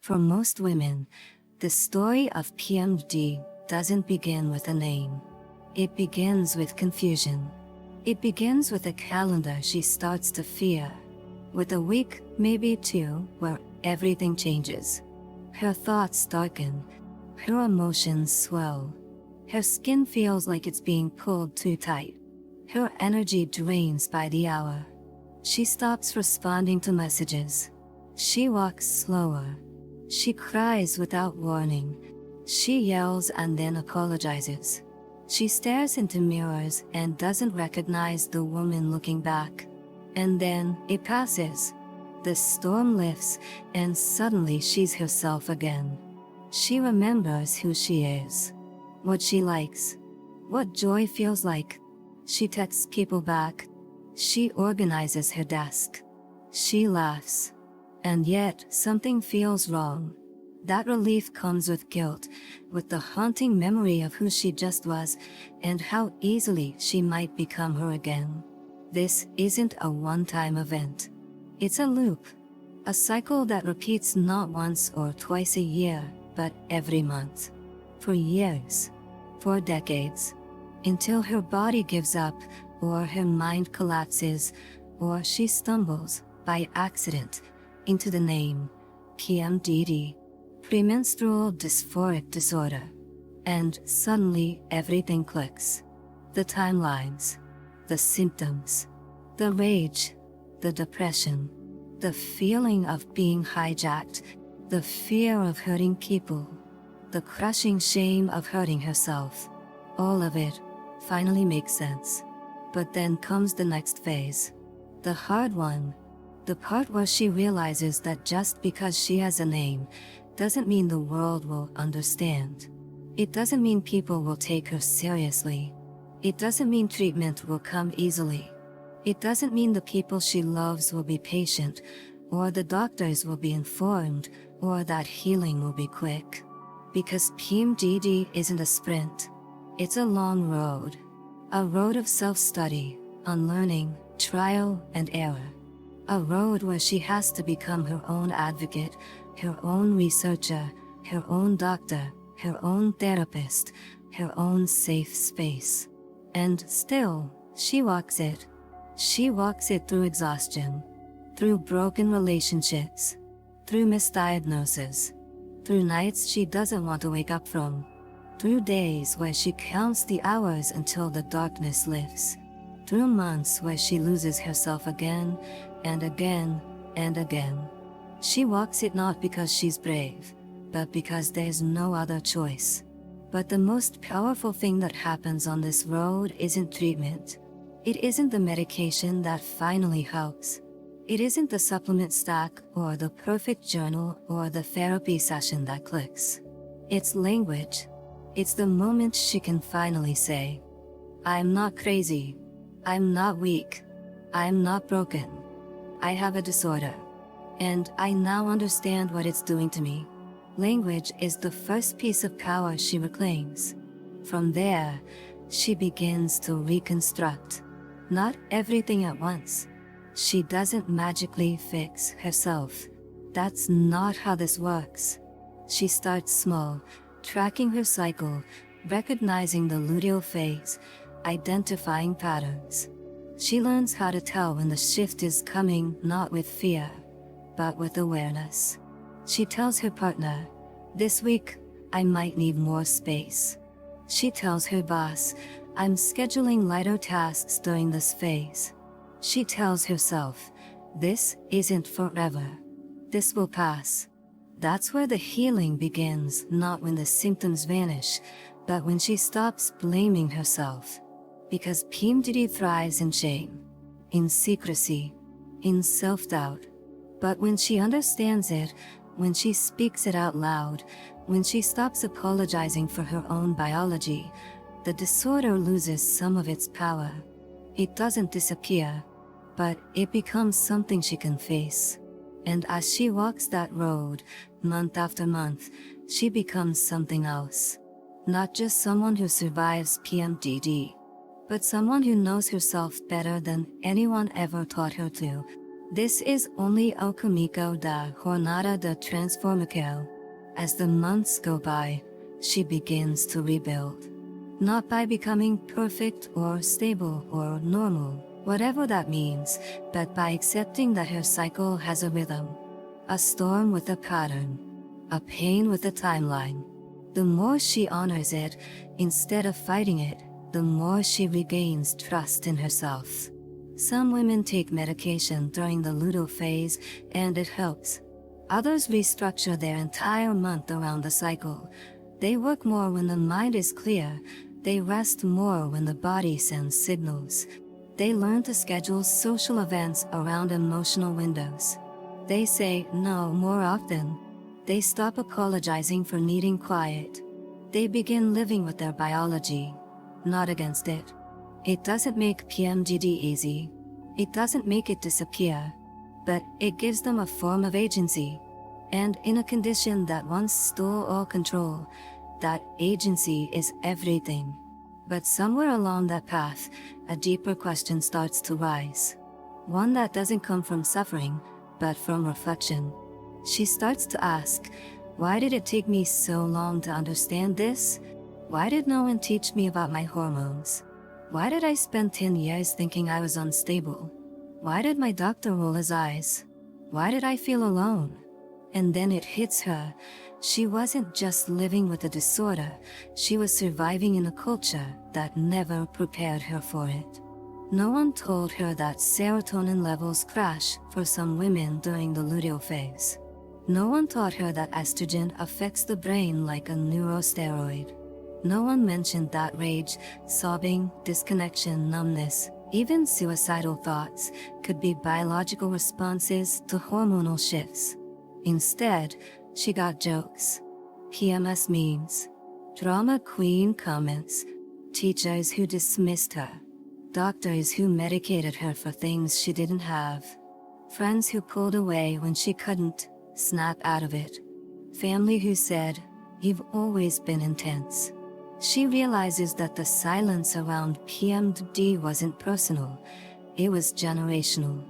For most women, the story of PMDD doesn't begin with a name. It begins with confusion. It begins with a calendar she starts to fear. With a week, maybe two, where everything changes. Her thoughts darken. Her emotions swell. Her skin feels like it's being pulled too tight. Her energy drains by the hour. She stops responding to messages. She walks slower. She cries without warning. She yells and then apologizes. She stares into mirrors and doesn't recognize the woman looking back. And then it passes. The storm lifts and suddenly she's herself again. She remembers who she is, what she likes, what joy feels like. She texts people back. She organizes her desk. She laughs. And yet, something feels wrong. That relief comes with guilt, with the haunting memory of who she just was, and how easily she might become her again. This isn't a one-time event. It's a loop. A cycle that repeats not once or twice a year, but every month. For years. For decades. Until her body gives up, or her mind collapses, or she stumbles, by accident, into the name, PMDD, premenstrual dysphoric disorder. And suddenly everything clicks. The timelines, the symptoms, the rage, the depression, the feeling of being hijacked, the fear of hurting people, the crushing shame of hurting herself. All of it finally makes sense. But then comes the next phase. The hard one. The part where she realizes that just because she has a name, doesn't mean the world will understand. It doesn't mean people will take her seriously. It doesn't mean treatment will come easily. It doesn't mean the people she loves will be patient, or the doctors will be informed, or that healing will be quick. Because PMDD isn't a sprint. It's a long road. A road of self-study, unlearning, trial and error. A road where she has to become her own advocate, her own researcher, her own doctor, her own therapist, her own safe space. And still, she walks it. She walks it through exhaustion, through broken relationships, through misdiagnosis, through nights she doesn't want to wake up from, through days where she counts the hours until the darkness lifts, through months where she loses herself again and again and again. She walks it not because she's brave, but because there's no other choice. But the most powerful thing that happens on this road isn't treatment. It isn't the medication that finally helps. It isn't the supplement stack or the perfect journal or the therapy session that clicks. It's language. It's the moment she can finally say, I'm not crazy. I'm not weak. I'm not broken. I have a disorder. And I now understand what it's doing to me. Language is the first piece of power she reclaims. From there, she begins to reconstruct. Not everything at once. She doesn't magically fix herself. That's not how this works. She starts small, tracking her cycle, recognizing the luteal phase, identifying patterns. She learns how to tell when the shift is coming not with fear, but with awareness. She tells her partner, this week, I might need more space. She tells her boss, I'm scheduling lighter tasks during this phase. She tells herself, this isn't forever. This will pass. That's where the healing begins, not when the symptoms vanish, but when she stops blaming herself. Because PMDD thrives in shame, in secrecy, in self-doubt. But when she understands it, when she speaks it out loud, when she stops apologizing for her own biology, the disorder loses some of its power. It doesn't disappear, but it becomes something she can face. And as she walks that road, month after month, she becomes something else. Not just someone who survives PMDD, but someone who knows herself better than anyone ever taught her to. This is only o comigo da jornada de transformação. As the months go by, she begins to rebuild. Not by becoming perfect or stable or normal, whatever that means, but by accepting that her cycle has a rhythm. A storm with a pattern. A pain with a timeline. The more she honors it, instead of fighting it, the more she regains trust in herself. Some women take medication during the luteal phase, and it helps. Others restructure their entire month around the cycle. They work more when the mind is clear. They rest more when the body sends signals. They learn to schedule social events around emotional windows. They say no more often. They stop apologizing for needing quiet. They begin living with their biology, not against it. It doesn't make PMDD easy. It doesn't make it disappear. But it gives them a form of agency. And in a condition that once stole all control, that agency is everything. But somewhere along that path, a deeper question starts to rise. One that doesn't come from suffering, but from reflection. She starts to ask, why did it take me so long to understand this? Why did no one teach me about my hormones? Why did I spend 10 years thinking I was unstable? Why did my doctor roll his eyes? Why did I feel alone? And then it hits her. She wasn't just living with a disorder, she was surviving in a culture that never prepared her for it. No one told her that serotonin levels crash for some women during the luteal phase. No one taught her that estrogen affects the brain like a neurosteroid. No one mentioned that rage, sobbing, disconnection, numbness, even suicidal thoughts could be biological responses to hormonal shifts. Instead, she got jokes, PMS memes, drama queen comments, teachers who dismissed her, doctors who medicated her for things she didn't have, friends who pulled away when she couldn't snap out of it, family who said, "You've always been intense." She realizes that the silence around PMDD wasn't personal, it was generational.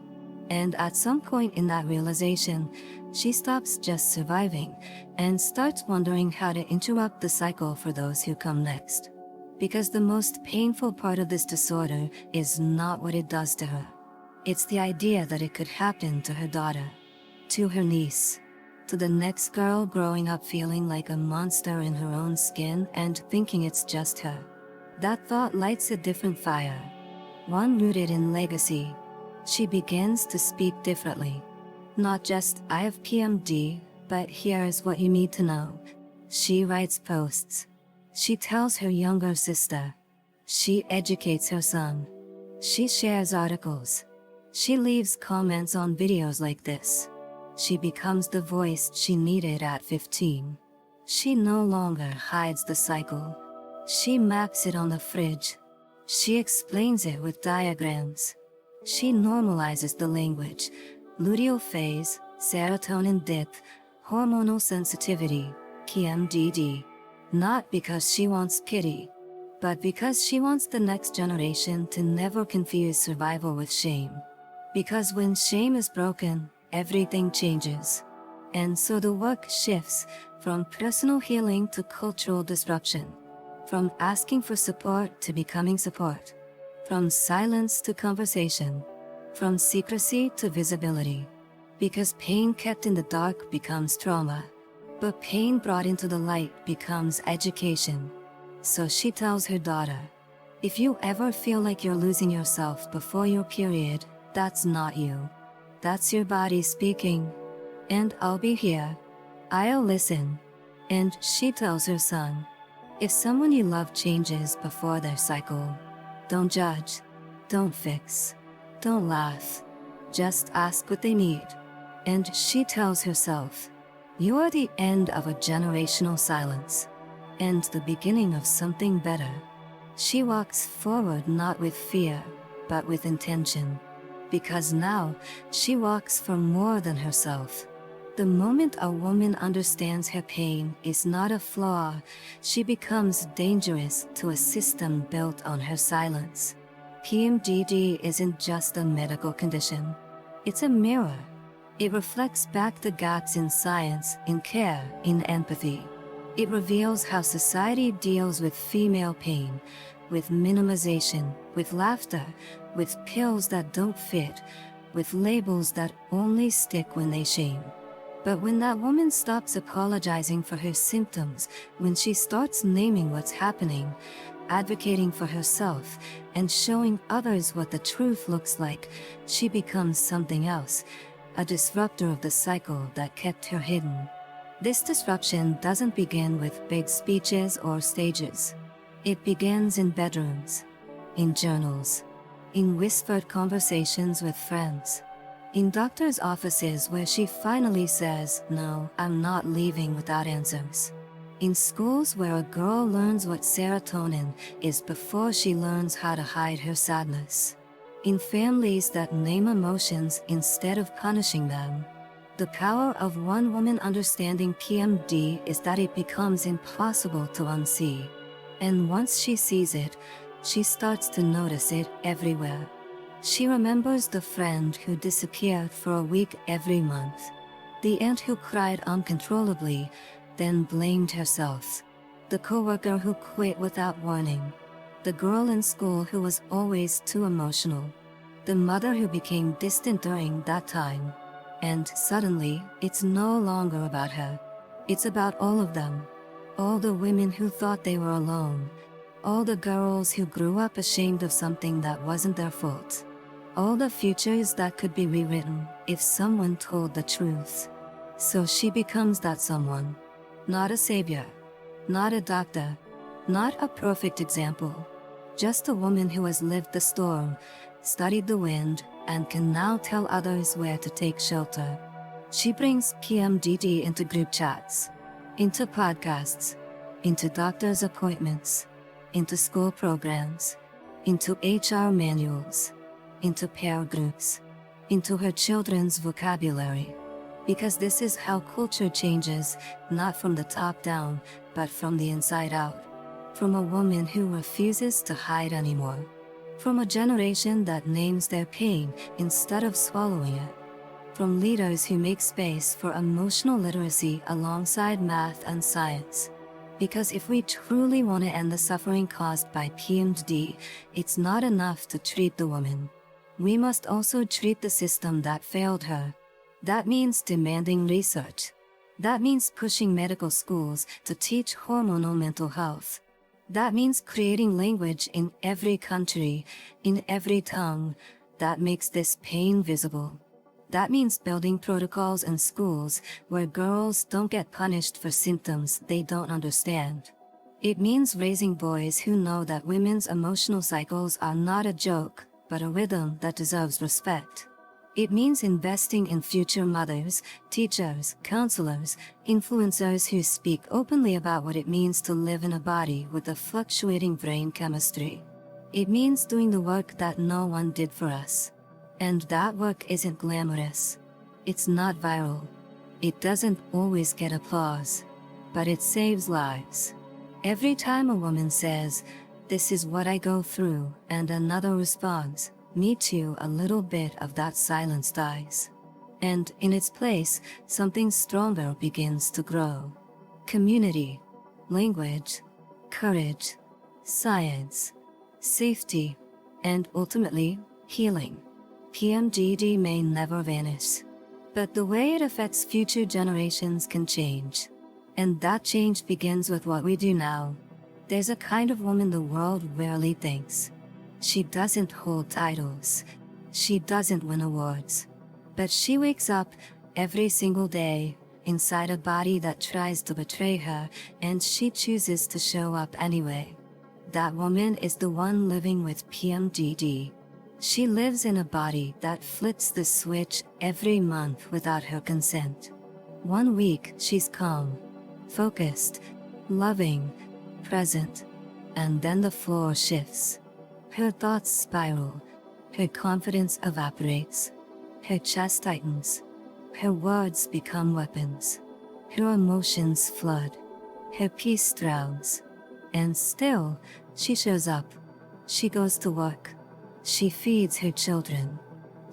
And at some point in that realization, she stops just surviving and starts wondering how to interrupt the cycle for those who come next. Because the most painful part of this disorder is not what it does to her. It's the idea that it could happen to her daughter, to her niece, to the next girl growing up feeling like a monster in her own skin and thinking it's just her. That thought lights a different fire, one rooted in legacy. She begins to speak differently. Not just, "I have PMD, but here's what you need to know." She writes posts. She tells her younger sister. She educates her son. She shares articles. She leaves comments on videos like this. She becomes the voice she needed at 15. She no longer hides the cycle. She maps it on the fridge. She explains it with diagrams. She normalizes the language. Luteal phase, serotonin dip, hormonal sensitivity, PMDD. Not because she wants pity, but because she wants the next generation to never confuse survival with shame. Because when shame is broken, everything changes. And so the work shifts from personal healing to cultural disruption, from asking for support to becoming support, from silence to conversation, from secrecy to visibility. Because pain kept in the dark becomes trauma, but pain brought into the light becomes education. So she tells her daughter, "If you ever feel like you're losing yourself before your period, that's not you. That's your body speaking. And I'll be here. I'll listen." And she tells her son, "If someone you love changes before their cycle, don't judge, don't fix, don't laugh. Just ask what they need." And she tells herself, "You are the end of a generational silence, and the beginning of something better." She walks forward not with fear, but with intention. Because now, she walks for more than herself. The moment a woman understands her pain is not a flaw, she becomes dangerous to a system built on her silence. PMDD isn't just a medical condition. It's a mirror. It reflects back the gaps in science, in care, in empathy. It reveals how society deals with female pain, with minimization, with laughter, with pills that don't fit, with labels that only stick when they shame. But when that woman stops apologizing for her symptoms, when she starts naming what's happening, advocating for herself, and showing others what the truth looks like, she becomes something else, a disruptor of the cycle that kept her hidden. This disruption doesn't begin with big speeches or stages. It begins in bedrooms, in journals, in whispered conversations with friends, in doctors' offices where she finally says, "No, I'm not leaving without answers." In schools where a girl learns what serotonin is before she learns how to hide her sadness. In families that name emotions instead of punishing them. The power of one woman understanding PMD is that it becomes impossible to unsee. And once she sees it, she starts to notice it everywhere. She remembers the friend who disappeared for a week every month. The aunt who cried uncontrollably, then blamed herself. The coworker who quit without warning. The girl in school who was always too emotional. The mother who became distant during that time. And suddenly, it's no longer about her. It's about all of them. All the women who thought they were alone. All the girls who grew up ashamed of something that wasn't their fault. All the futures that could be rewritten if someone told the truth. So she becomes that someone. Not a savior. Not a doctor. Not a perfect example. Just a woman who has lived the storm, studied the wind, and can now tell others where to take shelter. She brings PMDD into group chats, into podcasts, into doctor's appointments, into school programs, into HR manuals, into pair groups, into her children's vocabulary. Because this is how culture changes, not from the top down, but from the inside out. From a woman who refuses to hide anymore. From a generation that names their pain instead of swallowing it. From leaders who make space for emotional literacy alongside math and science. Because if we truly want to end the suffering caused by PMDD, it's not enough to treat the woman. We must also treat the system that failed her. That means demanding research. That means pushing medical schools to teach hormonal mental health. That means creating language in every country, in every tongue, that makes this pain visible. That means building protocols in schools where girls don't get punished for symptoms they don't understand. It means raising boys who know that women's emotional cycles are not a joke, but a rhythm that deserves respect. It means investing in future mothers, teachers, counselors, influencers who speak openly about what it means to live in a body with a fluctuating brain chemistry. It means doing the work that no one did for us. And that work isn't glamorous. It's not viral. It doesn't always get applause. But it saves lives. Every time a woman says, "This is what I go through," and another responds, "Me too," a little bit of that silence dies. And in its place, something stronger begins to grow. Community, language, courage, science, safety, and ultimately, healing. PMDD may never vanish. But the way it affects future generations can change. And that change begins with what we do now. There's a kind of woman the world rarely thinks. She doesn't hold titles. She doesn't win awards. But she wakes up every single day inside a body that tries to betray her, and she chooses to show up anyway. That woman is the one living with PMDD. She lives in a body that flips the switch every month without her consent. 1 week she's calm, focused, loving, present, and then the floor shifts. Her thoughts spiral, her confidence evaporates, her chest tightens, her words become weapons, her emotions flood, her peace drowns, and still, she shows up. She goes to work. She feeds her children.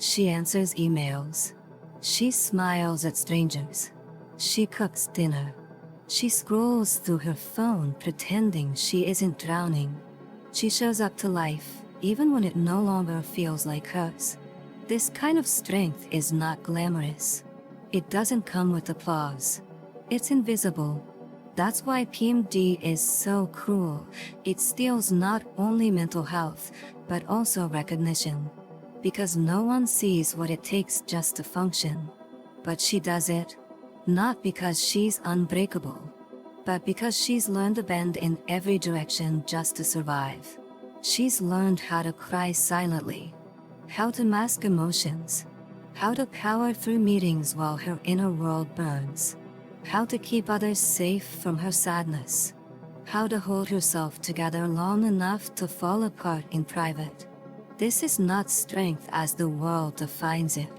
She answers emails. She smiles at strangers. She cooks dinner. She scrolls through her phone pretending she isn't drowning. She shows up to life, even when it no longer feels like hers. This kind of strength is not glamorous. It doesn't come with applause. It's invisible. That's why PMD is so cruel. It steals not only mental health, but also recognition. Because no one sees what it takes just to function. But she does it. Not because she's unbreakable, but because she's learned to bend in every direction just to survive. She's learned how to cry silently, how to mask emotions, how to power through meetings while her inner world burns, how to keep others safe from her sadness, how to hold herself together long enough to fall apart in private. This is not strength as the world defines it.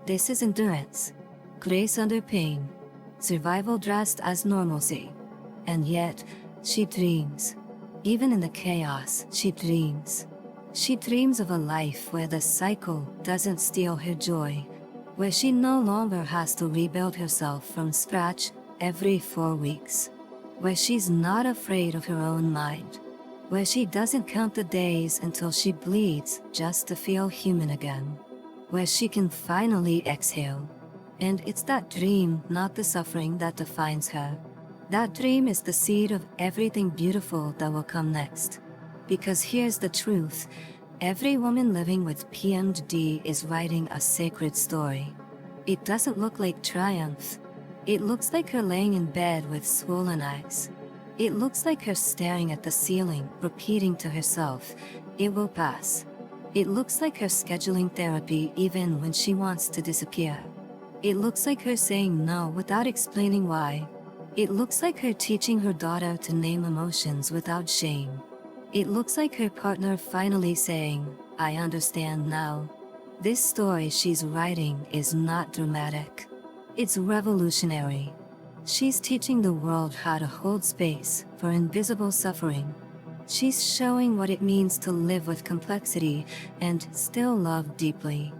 This is endurance, grace under pain, survival dressed as normalcy. And yet, she dreams. Even in the chaos, she dreams. She dreams of a life where the cycle doesn't steal her joy, where she no longer has to rebuild herself from scratch every 4 weeks, where she's not afraid of her own mind, where she doesn't count the days until she bleeds just to feel human again, where she can finally exhale. And it's that dream, not the suffering, that defines her. That dream is the seed of everything beautiful that will come next. Because here's the truth, every woman living with PMDD is writing a sacred story. It doesn't look like triumph. It looks like her laying in bed with swollen eyes. It looks like her staring at the ceiling, repeating to herself, "It will pass." It looks like her scheduling therapy even when she wants to disappear. It looks like her saying no without explaining why. It looks like her teaching her daughter to name emotions without shame. It looks like her partner finally saying, "I understand now." This story she's writing is not dramatic. It's revolutionary. She's teaching the world how to hold space for invisible suffering. She's showing what it means to live with complexity and still love deeply.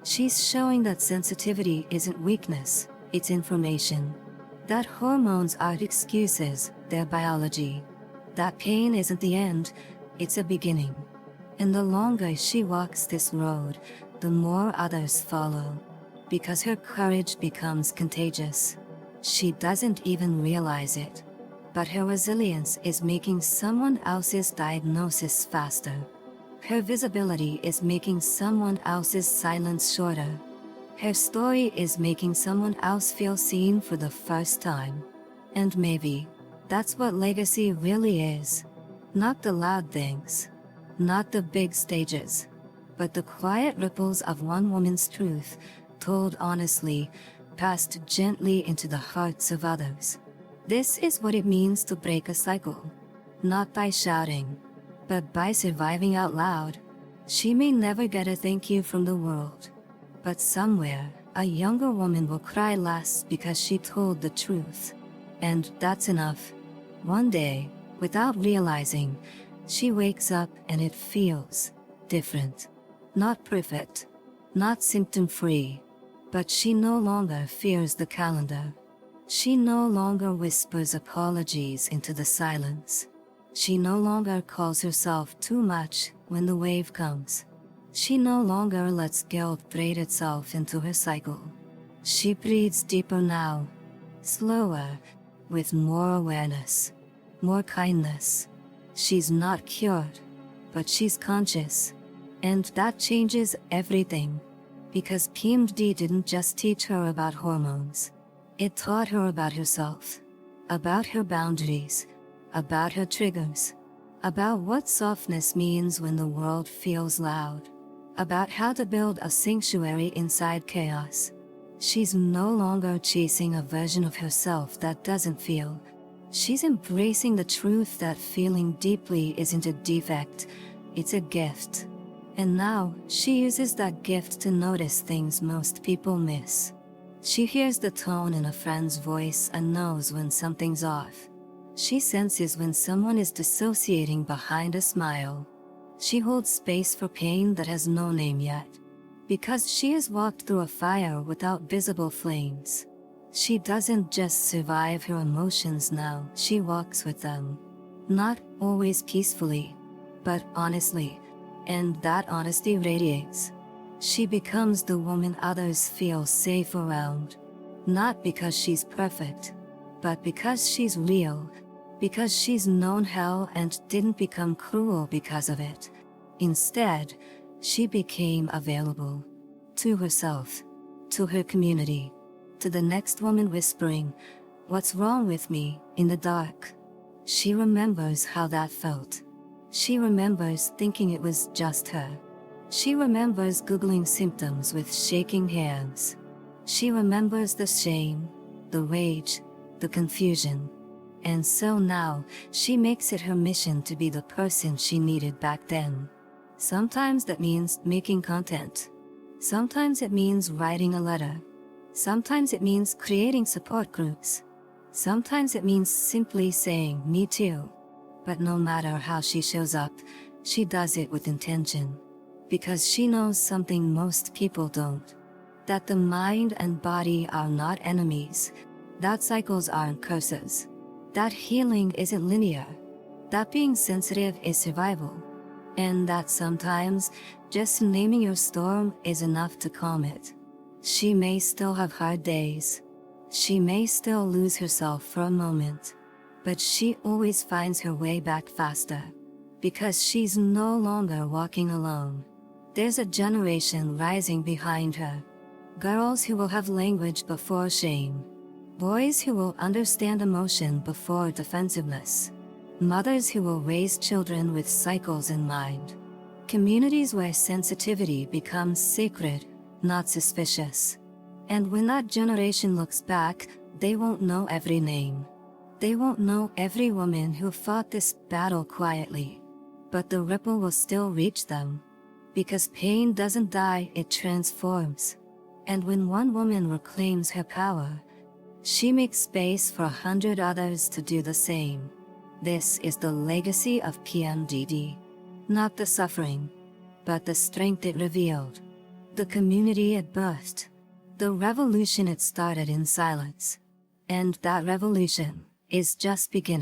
She's showing that sensitivity isn't weakness, it's information. That hormones aren't excuses, they're biology. That pain isn't the end, it's a beginning. And the longer she walks this road, the more others follow. Because her courage becomes contagious. She doesn't even realize it. But her resilience is making someone else's diagnosis faster. Her visibility is making someone else's silence shorter. Her story is making someone else feel seen for the first time. And maybe, that's what legacy really is. Not the loud things. Not the big stages. But the quiet ripples of one woman's truth, told honestly, passed gently into the hearts of others. This is what it means to break a cycle. Not by shouting, but by surviving out loud. She may never get a thank you from the world. But somewhere, a younger woman will cry less because she told the truth. And that's enough. One day, without realizing, she wakes up and it feels different. Not perfect. Not symptom-free. But she no longer fears the calendar. She no longer whispers apologies into the silence. She no longer calls herself too much when the wave comes. She no longer lets guilt braid itself into her cycle. She breathes deeper now, slower, with more awareness, more kindness. She's not cured, but she's conscious. And that changes everything. Because PMDD didn't just teach her about hormones. It taught her about herself, about her boundaries, about her triggers, about what softness means when the world feels loud, about how to build a sanctuary inside chaos. She's no longer chasing a version of herself that doesn't feel. She's embracing the truth that feeling deeply isn't a defect, it's a gift. And now, she uses that gift to notice things most people miss. She hears the tone in a friend's voice and knows when something's off. She senses when someone is dissociating behind a smile. She holds space for pain that has no name yet. Because she has walked through a fire without visible flames. She doesn't just survive her emotions now, she walks with them. Not always peacefully, but honestly, and that honesty radiates. She becomes the woman others feel safe around. Not because she's perfect, but because she's real. Because she's known hell and didn't become cruel because of it. Instead, she became available. To herself, to her community, to the next woman whispering, "What's wrong with me?" in the dark. She remembers how that felt. She remembers thinking it was just her. She remembers Googling symptoms with shaking hands. She remembers the shame, the rage, the confusion. And so now, she makes it her mission to be the person she needed back then. Sometimes that means making content. Sometimes it means writing a letter. Sometimes it means creating support groups. Sometimes it means simply saying, "Me too." But no matter how she shows up, she does it with intention. Because she knows something most people don't. That the mind and body are not enemies. That cycles aren't curses. That healing isn't linear. That being sensitive is survival. And that sometimes, just naming your storm is enough to calm it. She may still have hard days. She may still lose herself for a moment. But she always finds her way back faster. Because she's no longer walking alone. There's a generation rising behind her. Girls who will have language before shame. Boys who will understand emotion before defensiveness. Mothers who will raise children with cycles in mind. Communities where sensitivity becomes sacred, not suspicious. And when that generation looks back, they won't know every name. They won't know every woman who fought this battle quietly. But the ripple will still reach them. Because pain doesn't die, it transforms. And when one woman reclaims her power, she makes space for 100 others to do the same. This is the legacy of PMDD. Not the suffering, but the strength it revealed. The community it birthed. The revolution it started in silence. And that revolution is just beginning.